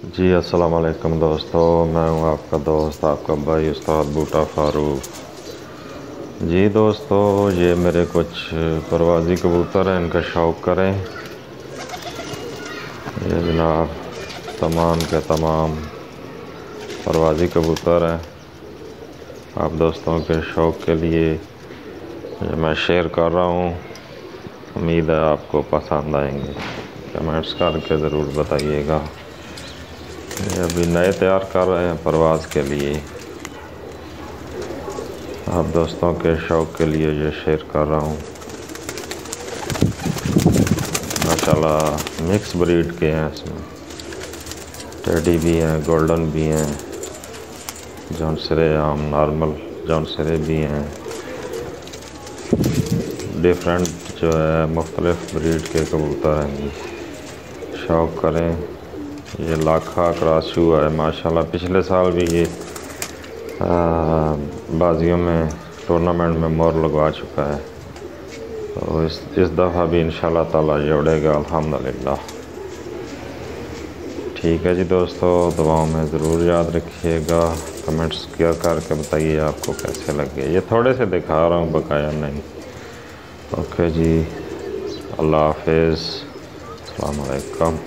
जी अस्सलाम वालेकुम दोस्तों, मैं हूं आपका दोस्त आपका भाई उस्ताद बूटा फ़ारूक। जी दोस्तों, ये मेरे कुछ परवाजी कबूतर हैं, इनका शौक़ करें। ये जनाब तमाम के तमाम परवाजी कबूतर हैं। आप दोस्तों के शौक़ के लिए ये मैं शेयर कर रहा हूँ। उम्मीद है आपको पसंद आएंगे। कमेंट्स करके ज़रूर बताइएगा। ये अभी नए तैयार कर रहे हैं परवाज़ के लिए। आप दोस्तों के शौक़ के लिए ये शेयर कर रहा हूँ। माशाल्लाह मिक्स ब्रीड के हैं, इसमें टेडी भी हैं, गोल्डन भी हैं, जौनसरे आम नॉर्मल जौनसरे भी हैं। डिफरेंट जो है मुख्तलिफ ब्रीड के कबूतर हैं। शौक़ करें। ये लाखा क्रॉस हुआ है माशाल्लाह। पिछले साल भी ये बाजियों में टूर्नामेंट में मोर लगवा चुका है, तो इस दफ़ा भी इंशाल्लाह ताला ये उड़ेगा अल्हम्दुलिल्लाह। ठीक है जी दोस्तों, दुआओं में ज़रूर याद रखिएगा। कमेंट्स किया करके बताइए आपको कैसे लगे। ये थोड़े से दिखा रहा हूँ, बकाया नहीं। ओके जी, अल्लाह हाफिज़, अस्सलाम वालेकुम।